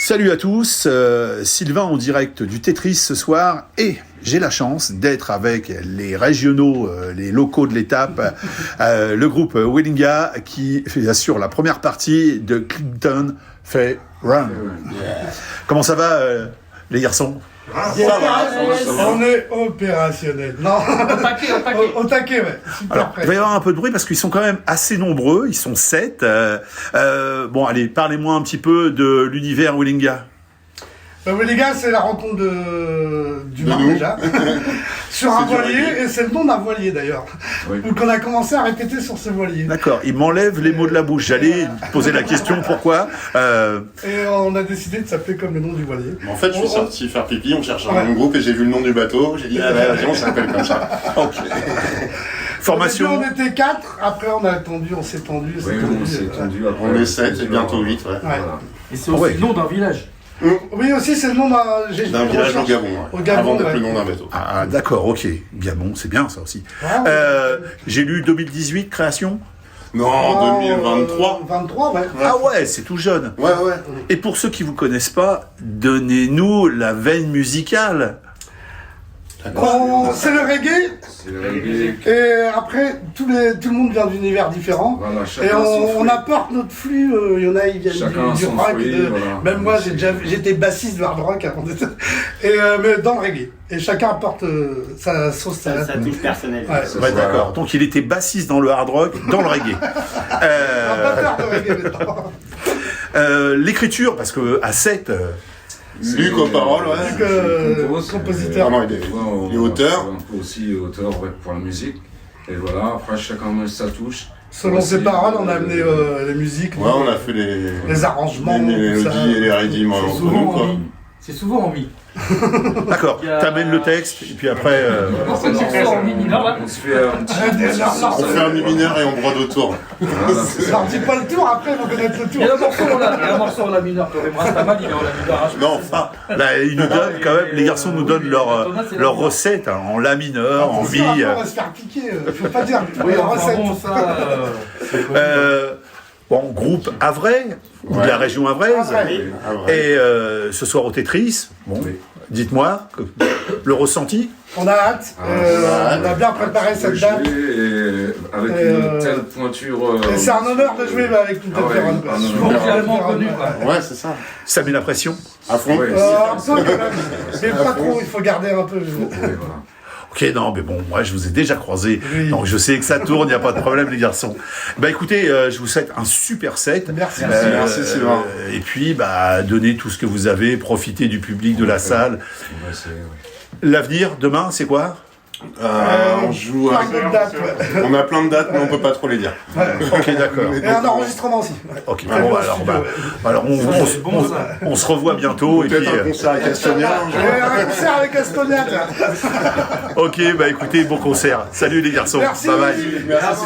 Salut à tous, Sylvain en direct du Tetris ce soir et j'ai la chance d'être avec les régionaux, les locaux de l'étape, le groupe Willinga qui assure la première partie de Clinton Fait Run. Comment ça va les garçons? On est opérationnel. Non. Au taquet, ouais. Super. Alors, il va y avoir un peu de bruit parce qu'ils sont quand même assez nombreux. Ils sont 7. Bon, allez, parlez-moi un petit peu de l'univers Willinga. Willinga, c'est la rencontre du Mar déjà. Sur un voilier, et c'est le nom d'un voilier d'ailleurs. Oui. Donc on a commencé à répéter sur ce voilier. D'accord, il m'enlève les mots de la bouche. J'allais poser la question pourquoi. Et on a décidé de s'appeler comme le nom du voilier. En fait, je suis sorti faire pipi, on cherche un groupe et j'ai vu le nom du bateau. J'ai dit, vas-y, on s'appelle comme ça. Ok. Formation. On était 4, après on a attendu, on s'est tendu. On s'est tendu. On est 7 et bientôt 8. Ouais. Voilà. Et c'est aussi le nom d'un village. Oui, aussi, c'est le nom d'un village au Gabon. Ouais. Au Gabon, avant d'être le nom d'un bateau. Ah, d'accord, ok. Gabon, c'est bien ça aussi. Ah, j'ai lu 2018, création. Non, 2023. 23, ouais. Ah ouais, c'est tout jeune. Ouais. Et pour ceux qui vous connaissent pas, donnez-nous la veine musicale. C'est le reggae. C'est le reggae. Et après, tout le monde vient d'univers différents. Voilà, et on apporte notre flux. Il y en a, ils viennent du rock. Voilà. Même moi, j'étais bassiste de hard rock avant d'être. Mais dans le reggae. Et chacun apporte sa sauce. Sa touche personnelle. Ouais, d'accord. Donc il était bassiste dans le hard rock, dans le reggae. Amateur de reggae maintenant. L'écriture, parce que à 7. Luc aux paroles, ouais. Compositeur. Non, il est auteur. Un peu aussi auteur pour la musique. Et voilà, après chacun met sa touche. Selon ses paroles, on a amené les musiques. Ouais, on a fait les arrangements. Les mélodies et les rythms entre nous, quoi. C'est souvent en mi. D'accord, t'amènes le texte et puis après. On se fait un petit. On fait un mi mineur et on brode autour. Alors dis pas le tour, après ils vont connaître le tour. Il y a un morceau en la mineur, quand même. Rastaman, il est en la mineur. Non, enfin, là, ils nous donnent quand même, les garçons nous donnent leur recette hein, en la mineur, en mi. On va se faire piquer, faut pas dire. Oui, recette. Bon, ça. Bon, groupe Havrais, de la région havraise. Et ce soir au Tetris, bon, dites-moi, le ressenti. On a hâte, on a bien préparé cette date. Avec une telle pointure. Et c'est un honneur de jouer avec une telle ferronne. Ouais, c'est ça. Ça met la pression. À fond. Un peu quand même. Mais pas trop, il faut garder un peu. Ok, non, mais bon, moi, je vous ai déjà croisé, donc je sais que ça tourne, il n'y a pas de problème, les garçons. Bah, écoutez, je vous souhaite un super set. Merci. Merci, Sylvain. Et puis, bah, donnez tout ce que vous avez, profitez du public de la salle. L'avenir, demain, c'est quoi? On joue à... On a plein de dates, mais on peut pas trop les dire. Ok, d'accord. Et un enregistrement aussi. Ok, bon, alors on se revoit bientôt. Peut-être un concert avec Estonia. Un concert avec Estonia. Ok, bah écoutez, bon concert. Salut les garçons. Merci. Bye bye. Merci.